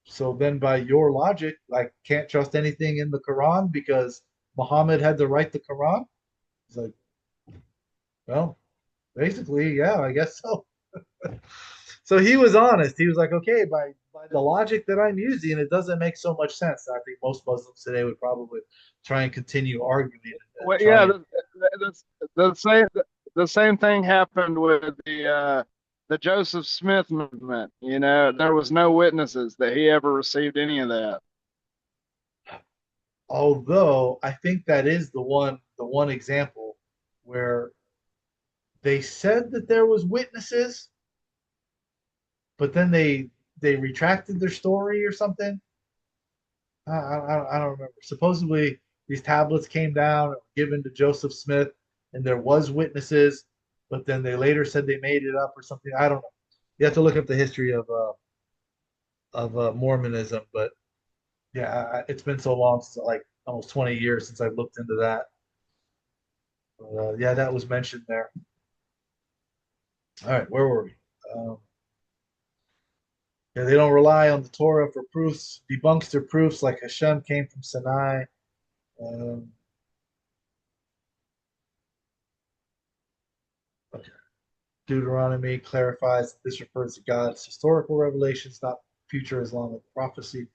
So then by your logic, I can't trust anything in the Quran because Muhammad had to write the Quran? It's like, well, basically, yeah, I guess so. So he was honest. He was like, okay, by the logic that I'm using, it doesn't make so much sense. I think most Muslims today would probably try and continue arguing. Well, yeah, the same thing happened with the Joseph Smith movement. There was no witnesses that he ever received any of that. Although I think that is the one example where they said that there was witnesses, but then they retracted their story or something. I don't remember. Supposedly these tablets came down and were given to Joseph Smith, and there was witnesses, but then they later said they made it up or something. I don't know. You have to look up the history of Mormonism, but yeah, it's been so long since like almost 20 years since I've looked into that. But, yeah, that was mentioned there. All right, where were we? Yeah, they don't rely on the Torah for proofs, debunks their proofs like Hashem came from Sinai. Um, okay. Deuteronomy clarifies that this refers to God's historical revelations, not future Islamic prophecy.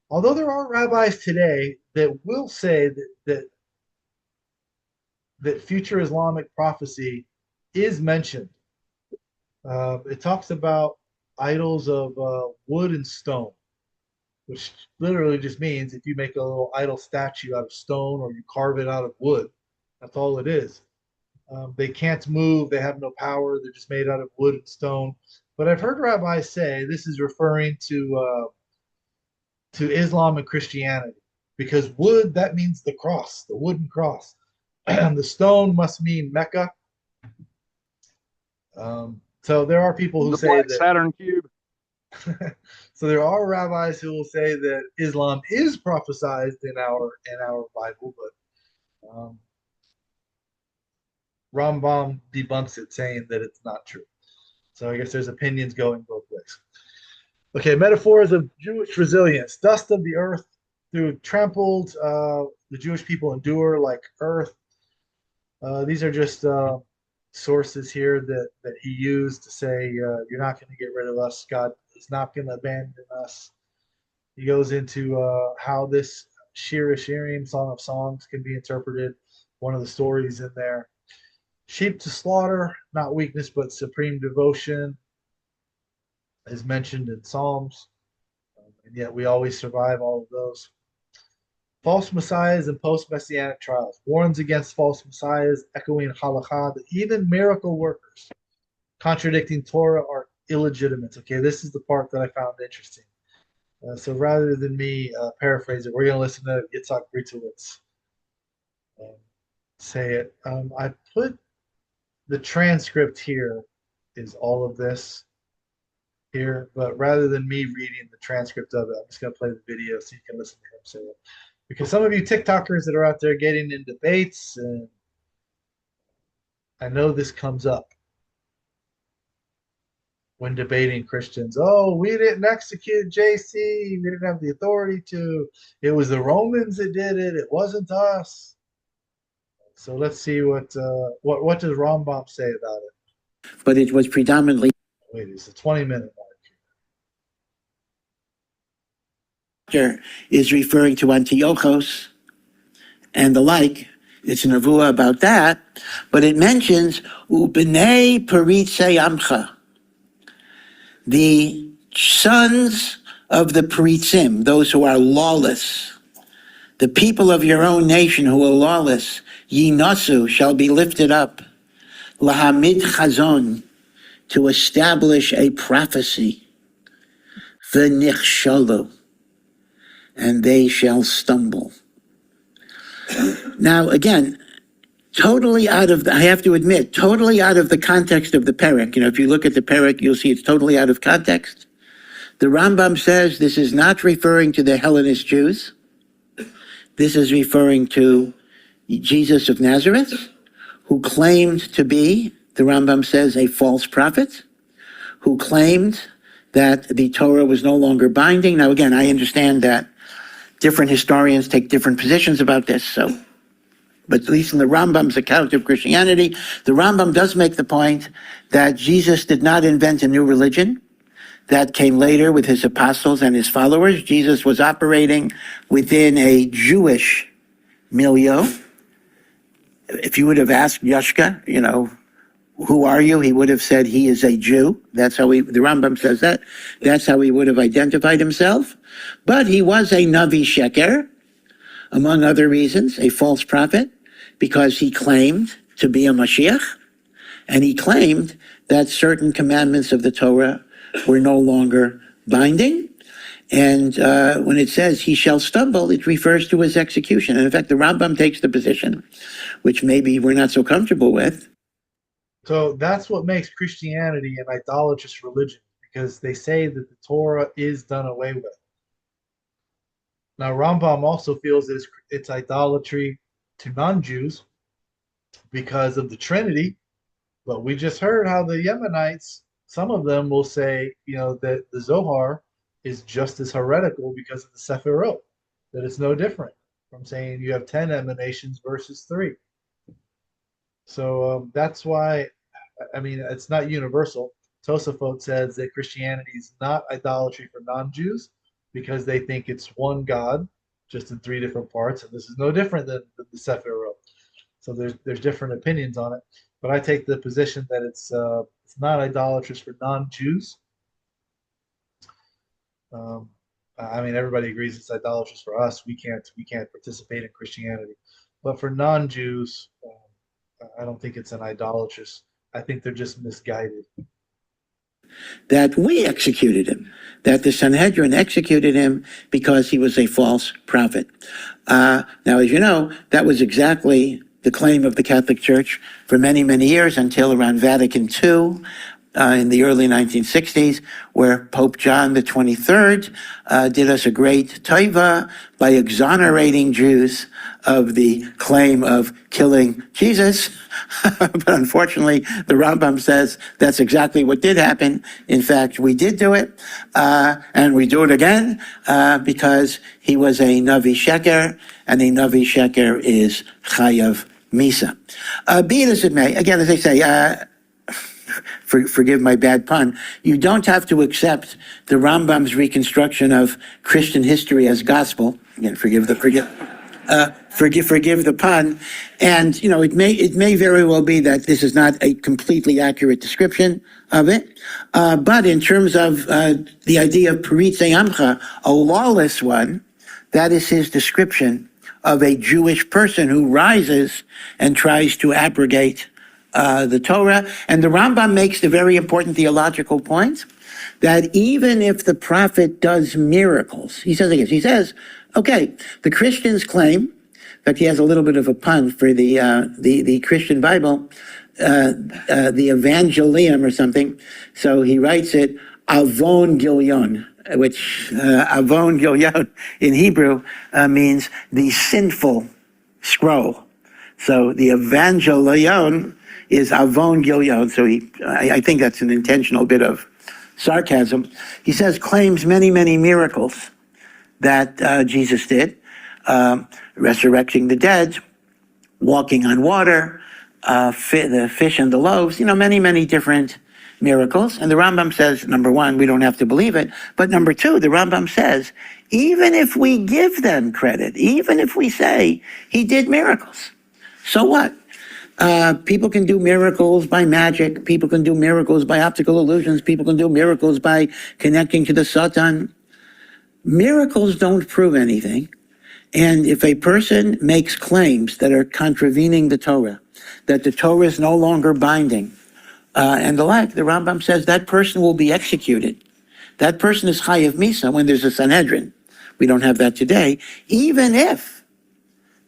Although there are rabbis today that will say that future Islamic prophecy is mentioned. It talks about idols of wood and stone, which literally just means if you make a little idol statue out of stone or you carve it out of wood, that's all it is. They can't move, they have no power, they're just made out of wood and stone. But I've heard rabbis say this is referring to Islam and Christianity, because wood, that means the cross, the wooden cross. The stone must mean Mecca. So there are people who The say black that Saturn cube. so there are rabbis who will say that Islam is prophesized in our Bible, but Rambam debunks it, saying that it's not true. So I guess there's opinions going both ways. Okay, metaphors of Jewish resilience. Dust of the earth through trampled, the Jewish people endure like earth. These are just sources here that he used to say, you're not going to get rid of us. God is not going to abandon us. He goes into how this Shir Shirim, Song of Songs, can be interpreted. One of the stories in there. Sheep to slaughter, not weakness, but supreme devotion, is mentioned in Psalms. And yet we always survive all of those. False messiahs and post-messianic trials. Warns against false messiahs, echoing halakha, that even miracle workers contradicting Torah are illegitimate. Okay, this is the part that I found interesting. So rather than me paraphrase it, we're going to listen to Yitzhak Britowitz say it. I put the transcript here is all of this here, but rather than me reading the transcript of it, I'm just going to play the video so you can listen to him say it. Because some of you TikTokers that are out there getting in debates, and I know this comes up when debating Christians. Oh, we didn't execute JC. We didn't have the authority to. It was the Romans that did it. It wasn't us. So let's see what does Rambam say about it. But it was predominantly. Wait, it's a 20-minute mark. Is referring to Antiochus and the like. It's a nevuah about that, but it mentions Ubnei Peritzei Amcha, the sons of the Peritzim, those who are lawless, the people of your own nation who are lawless, Yinasu, shall be lifted up, Lahamid Chazon, to establish a prophecy, V'nichshalu, and they shall stumble. Now, again, totally out of, I have to admit, totally out of the context of the Perek. If you look at the Perek, you'll see it's totally out of context. The Rambam says this is not referring to the Hellenist Jews. This is referring to Jesus of Nazareth, who claimed to be, the Rambam says, a false prophet, who claimed that the Torah was no longer binding. Now, again, I understand that different historians take different positions about this, but at least in the Rambam's account of Christianity, the Rambam does make the point that Jesus did not invent a new religion. That came later with his apostles and his followers. Jesus was operating within a Jewish milieu. If you would have asked Yashka, who are you? He would have said he is a Jew. That's how the Rambam says that. That's how he would have identified himself. But he was a Navi Sheker, among other reasons, a false prophet, because he claimed to be a Mashiach, and he claimed that certain commandments of the Torah were no longer binding. And when it says he shall stumble, it refers to his execution. And in fact, the Rambam takes the position, which maybe we're not so comfortable with. So that's what makes Christianity an idolatrous religion, because they say that the Torah is done away with. Now, Rambam also feels that it's idolatry to non-Jews because of the Trinity, but we just heard how the Yemenites, some of them will say, that the Zohar is just as heretical because of the Sephirot, that it's no different from saying you have 10 emanations versus 3. So that's why, it's not universal. Tosafot says that Christianity is not idolatry for non-Jews because they think it's one God, just in 3 different parts, and this is no different than the Sephirot. So there's different opinions on it, but I take the position that it's not idolatrous for non-Jews. Everybody agrees it's idolatrous for us. We can't participate in Christianity, but for non-Jews, I don't think it's an idolatrous. I think they're just misguided. That we executed him, that the Sanhedrin executed him because he was a false prophet. Now, as you know, that was exactly the claim of the Catholic Church for many, many years until around Vatican II in the early 1960s, where Pope John the 23rd did us a great taiva by exonerating Jews of the claim of killing Jesus. But unfortunately, the Rambam says that's exactly what did happen. In fact, we did do it, and we do it again, because he was a Navi Sheker, and a Navi Sheker is Chayav Misa. Be it as it may, again, as I say, forgive my bad pun, you don't have to accept the Rambam's reconstruction of Christian history as gospel. Again, forgive the pun. And, it may very well be that this is not a completely accurate description of it. But in terms of the idea of Peritzei Amcha, a lawless one, that is his description of a Jewish person who rises and tries to abrogate the Torah. And the Rambam makes the very important theological point that even if the prophet does miracles, he says, okay, the Christians claim, in fact, he has a little bit of a pun for the Christian Bible, the Evangelium or something. So he writes it, Avon Gilyon, which Avon Gilyon in Hebrew means the sinful scroll. So the Evangelion is Avon Gilyon. So I think that's an intentional bit of sarcasm. He says, claims many, many miracles that Jesus did, resurrecting the dead, walking on water, the fish and the loaves, many, many different miracles. And the Rambam says, number one, we don't have to believe it. But number two, the Rambam says, even if we give them credit, even if we say he did miracles, so what? People can do miracles by magic. People can do miracles by optical illusions. People can do miracles by connecting to the Satan. Miracles don't prove anything. And if a person makes claims that are contravening the Torah, that the Torah is no longer binding, and the like, the Rambam says that person will be executed. That person is Chayav Misa when there's a Sanhedrin. We don't have that today, even if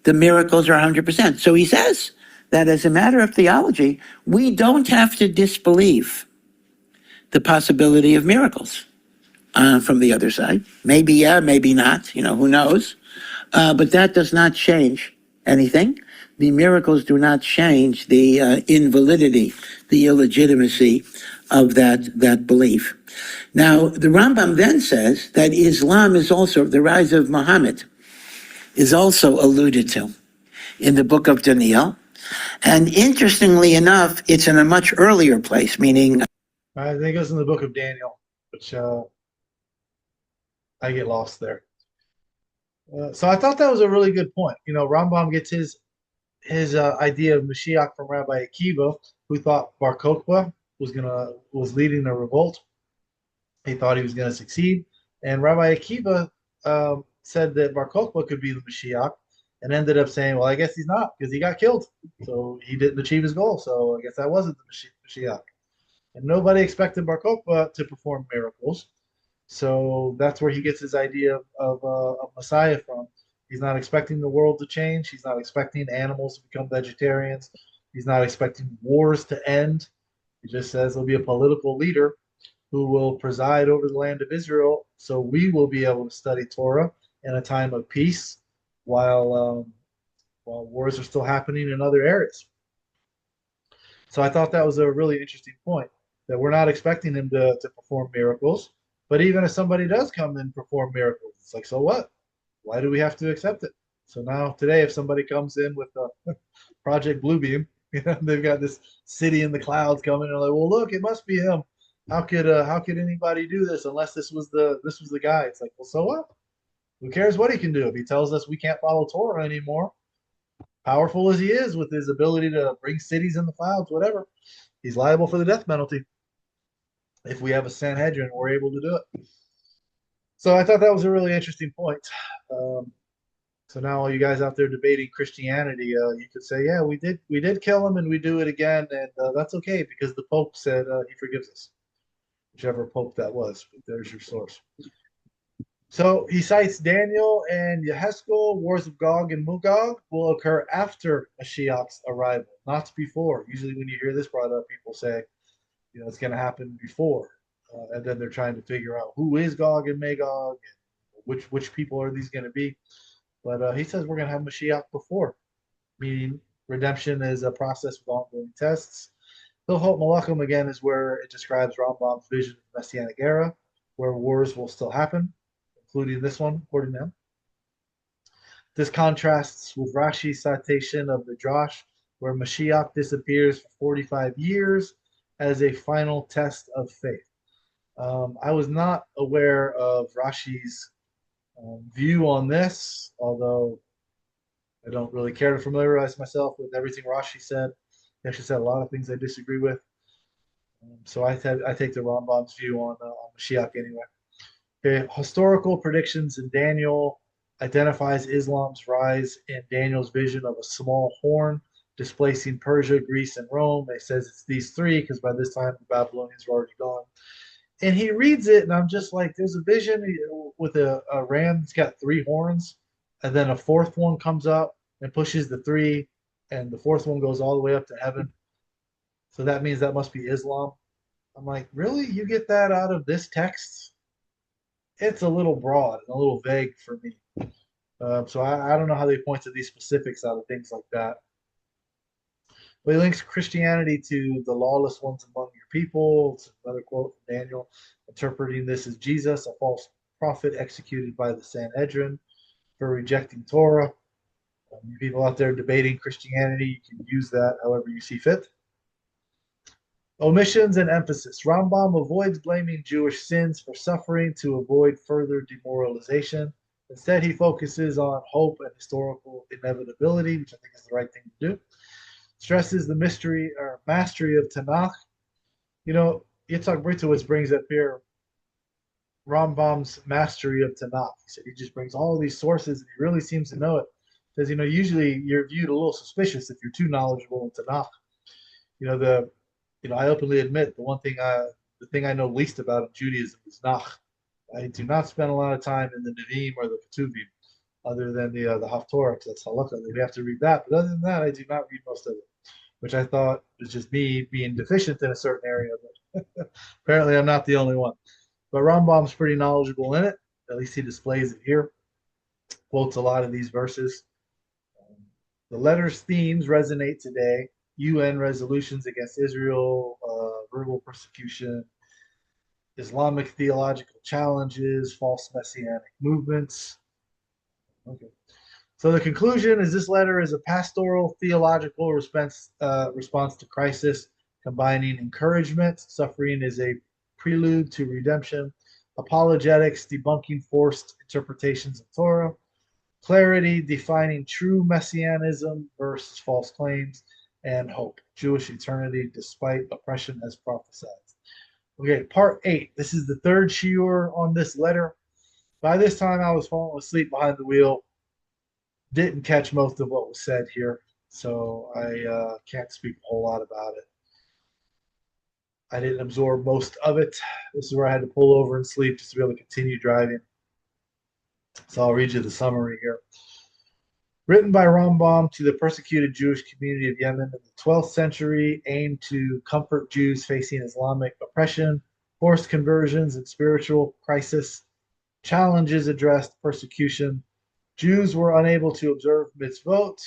the miracles are 100%. So he says that as a matter of theology, we don't have to disbelieve the possibility of miracles from the other side. Maybe yeah, maybe not, who knows? But that does not change anything. The miracles do not change the invalidity, the illegitimacy of that belief. Now, the Rambam then says that Islam is also, the rise of Muhammad is also alluded to in the book of Daniel. And interestingly enough, it's in a much earlier place, meaning... I think it's in the book of Daniel, which I get lost there. So I thought that was a really good point. Rambam gets his idea of Mashiach from Rabbi Akiva, who thought Bar Kokhba was leading the revolt. He thought he was going to succeed, and Rabbi Akiva said that Bar Kokhba could be the Mashiach, and ended up saying, "Well, I guess he's not because he got killed, so he didn't achieve his goal. So I guess that wasn't the Mashiach." And nobody expected Bar Kokhba to perform miracles. So that's where he gets his idea of Messiah from. He's not expecting the world to change. He's not expecting animals to become vegetarians. He's not expecting wars to end. He just says there'll be a political leader who will preside over the land of Israel, so we will be able to study Torah in a time of peace, while while wars are still happening in other areas. So I thought that was a really interesting point, that we're not expecting him to perform miracles, but even if somebody does come and perform miracles, it's like, so what? Why do we have to accept it? So now today, if somebody comes in with a Project Bluebeam, they've got this city in the clouds coming, and they're like, well, look, it must be him. How could anybody do this unless this was the guy? It's like, well, so what? Who cares what he can do if he tells us we can't follow Torah anymore? Powerful as he is with his ability to bring cities in the clouds, whatever, he's liable for the death penalty if we have a Sanhedrin. We're able to do it. So I thought that was a really interesting point. Um, so now all you guys out there debating Christianity, you could say, yeah, we did kill him, and we do it again, and that's okay because the Pope said he forgives us, whichever Pope that was. But there's your source. So he cites Daniel and Yehezkel. Wars of Gog and Magog will occur after Mashiach's arrival, not before. Usually, when you hear this brought up, people say, it's going to happen before, and then they're trying to figure out who is Gog and Magog, and which people are these going to be. But he says we're going to have Mashiach before, meaning redemption is a process with ongoing tests. Hilchot Malachim again is where it describes Rambam's vision of the Messianic era, where wars will still happen, including this one, according to him. This contrasts with Rashi's citation of the Drash, where Mashiach disappears for 45 years as a final test of faith. I was not aware of Rashi's view on this, although I don't really care to familiarize myself with everything Rashi said. He actually said a lot of things I disagree with. So I take the Rambam's view on Mashiach anyway. Okay, historical predictions in Daniel identifies Islam's rise in Daniel's vision of a small horn displacing Persia, Greece, and Rome. It says it's these three because by this time the Babylonians were already gone. And he reads it, and I'm just like, there's a vision with a ram that's got three horns, and then a fourth one comes up and pushes the three, and the fourth one goes all the way up to heaven. So that means that must be Islam. I'm like, really? You get that out of this text? It's a little broad and a little vague for me. So I don't know how they point to these specifics out of things like that. But he links Christianity to the lawless ones among your people. It's another quote from Daniel, interpreting this as Jesus, a false prophet executed by the Sanhedrin for rejecting Torah. You people out there debating Christianity, you can use that however you see fit. Omissions and emphasis. Rambam avoids blaming Jewish sins for suffering to avoid further demoralization. Instead, he focuses on hope and historical inevitability, which I think is the right thing to do. Stresses the mystery or mastery of Tanakh. Yitzhak Britowitz brings up here Rambam's mastery of Tanakh. He said he just brings all these sources and he really seems to know it. Because usually you're viewed a little suspicious if you're too knowledgeable in Tanakh. I openly admit the thing I know least about in Judaism is Nach. I do not spend a lot of time in the Nevi'im or the Ketuvim, other than the Haftorah, because that's halakha. We have to read that. But other than that, I do not read most of it, which I thought was just me being deficient in a certain area. But apparently, I'm not the only one. But Rambam's pretty knowledgeable in it. At least he displays it here. Quotes a lot of these verses. The letter's themes resonate today. UN resolutions against Israel, verbal persecution, Islamic theological challenges, false messianic movements. Okay. So the conclusion is this letter is a pastoral theological response to crisis, combining encouragement, suffering is a prelude to redemption, apologetics, debunking forced interpretations of Torah, clarity, defining true messianism versus false claims, and hope, Jewish eternity despite oppression as prophesied. Okay, part 8. This is the third shiur on this letter. By this time, I was falling asleep behind the wheel. Didn't catch most of what was said here, so I can't speak a whole lot about it. I didn't absorb most of it. This is where I had to pull over and sleep just to be able to continue driving. So I'll read you the summary here. Written by Rambam to the persecuted Jewish community of Yemen in the 12th century, aimed to comfort Jews facing Islamic oppression, forced conversions, and spiritual crisis. Challenges addressed persecution. Jews were unable to observe mitzvot.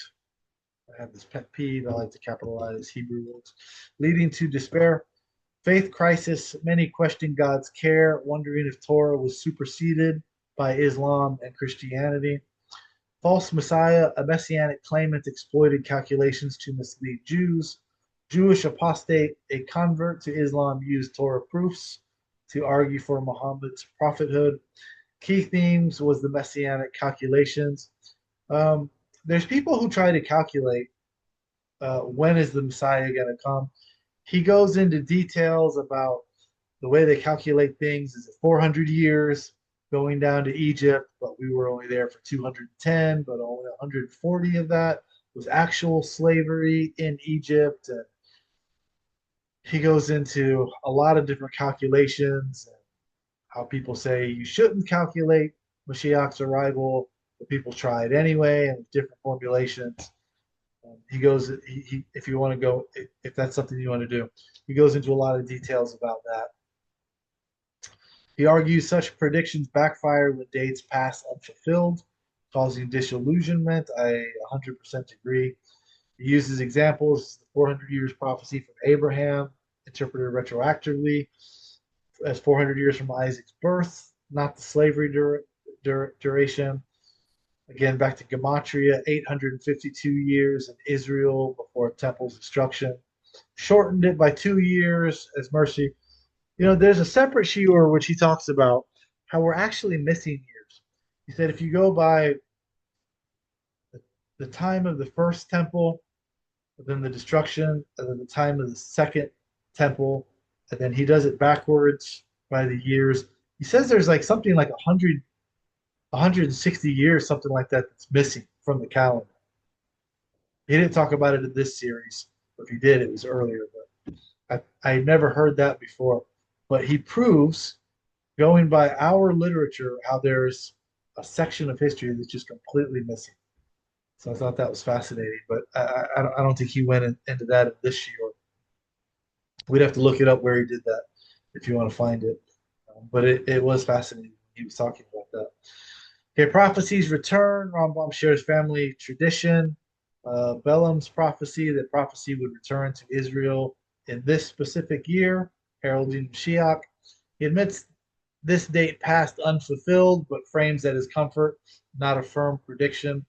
I have this pet peeve, I like to capitalize Hebrew words, leading to despair. Faith crisis. Many questioned God's care, wondering if Torah was superseded by Islam and Christianity. False Messiah, a messianic claimant exploited calculations to mislead Jews. Jewish apostate, a convert to Islam, used Torah proofs to argue for Muhammad's prophethood. Key themes was the messianic calculations. There's people who try to calculate when is the Messiah going to come. He goes into details about the way they calculate things. Is it 400 years going down to Egypt, but we were only there for 210, but only 140 of that was actual slavery in Egypt. And he goes into a lot of different calculations and how people say you shouldn't calculate Mashiach's arrival, but people try it anyway and with different formulations. He goes, if you want to go, if that's something you want to do, he goes into a lot of details about that. He argues such predictions backfire when dates pass unfulfilled, causing disillusionment. I 100% agree. He uses examples, the 400 years prophecy from Abraham, interpreted retroactively as 400 years from Isaac's birth, not the slavery duration. Again, back to Gematria, 852 years in Israel before temple's destruction. Shortened it by 2 years as mercy. You know, there's a separate shiur which he talks about how we're actually missing years. He said if you go by the time of the first temple, then the destruction, and then the time of the second temple, and then he does it backwards by the years. He says there's like something like 160 years, something like that, that's missing from the calendar. He didn't talk about it in this series, or if he did, it was earlier. But I never heard that before. But he proves, going by our literature, how there's a section of history that's just completely missing. So I thought that was fascinating. But I don't think he went into that in this year. We'd have to look it up where he did that if you want to find it. But it was fascinating. He was talking about that. Okay, prophecies return. Rambam shares family tradition. Balaam's prophecy that prophecy would return to Israel in this specific year, heralding Mashiach. He admits this date passed unfulfilled, but frames that as comfort, not a firm prediction.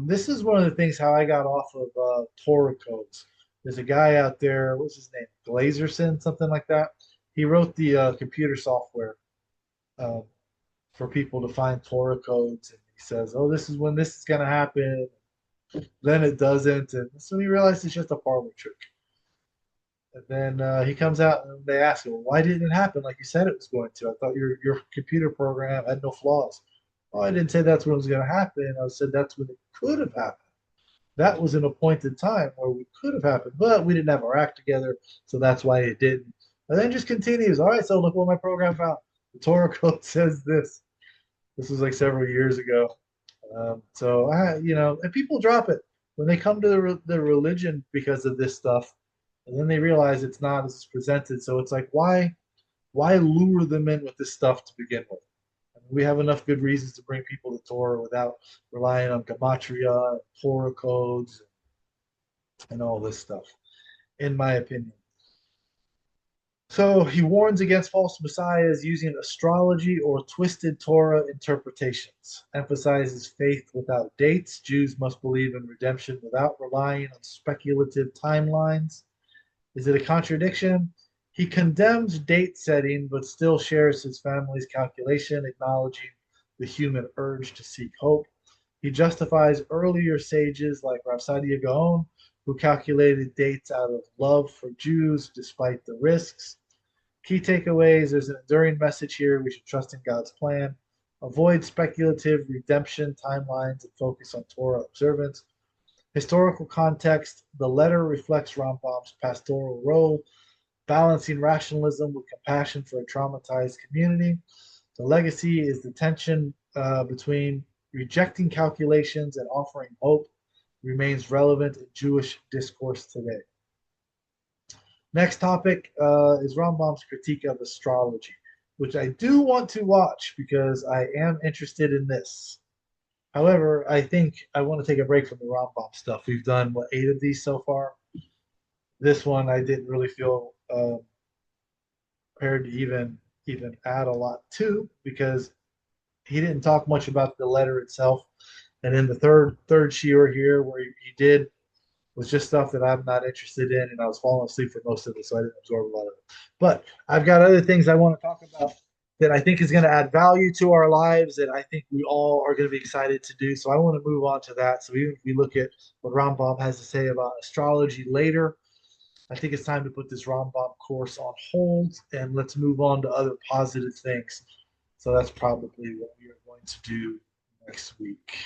This is one of the things how I got off of Torah codes. There's a guy out there, what's his name? Glazerson, something like that. He wrote the computer software for people to find Torah codes. And he says, oh, this is when this is going to happen. Then it doesn't. And so he realized it's just a parlor trick. And then he comes out and they ask him, well, why didn't it happen like you said it was going to? I thought your computer program had no flaws. Oh, I didn't say that's when it was going to happen. I said that's when it could have happened. That was an appointed time where we could have happened, but we didn't have our act together, so that's why it didn't. And then just continues. All right, so look what my program found. The Torah code says this. This was like several years ago. And people drop it when they come to the religion because of this stuff, and then they realize it's not as presented. So it's like, why lure them in with this stuff to begin with? I mean, we have enough good reasons to bring people to Torah without relying on gematria, and Torah codes, and all this stuff, in my opinion. So he warns against false messiahs using astrology or twisted Torah interpretations, emphasizes faith without dates. Jews must believe in redemption without relying on speculative timelines. Is it a contradiction? He condemns date setting, but still shares his family's calculation, acknowledging the human urge to seek hope. He justifies earlier sages like Rav Sadia Gaon, who calculated dates out of love for Jews despite the risks. Key takeaways, there's an enduring message here. We should trust in God's plan. Avoid speculative redemption timelines and focus on Torah observance. Historical context, the letter reflects Rambam's pastoral role balancing rationalism with compassion for a traumatized community. The legacy is the tension between rejecting calculations and offering hope remains relevant in Jewish discourse today. Next topic is Rambam's critique of astrology, which I do want to watch because I am interested in this. However, I think I want to take a break from the Rambam stuff. We've done, what, 8 of these so far? This one I didn't really feel prepared to even add a lot to because he didn't talk much about the letter itself. And then the third shiur here, where he did, was just stuff that I'm not interested in, and I was falling asleep for most of it, so I didn't absorb a lot of it. But I've got other things I want to talk about that I think is going to add value to our lives that I think we all are going to be excited to do. So I want to move on to that. So even if we look at what Rambam has to say about astrology later, I think it's time to put this Rambam course on hold and let's move on to other positive things. So that's probably what we are going to do next week.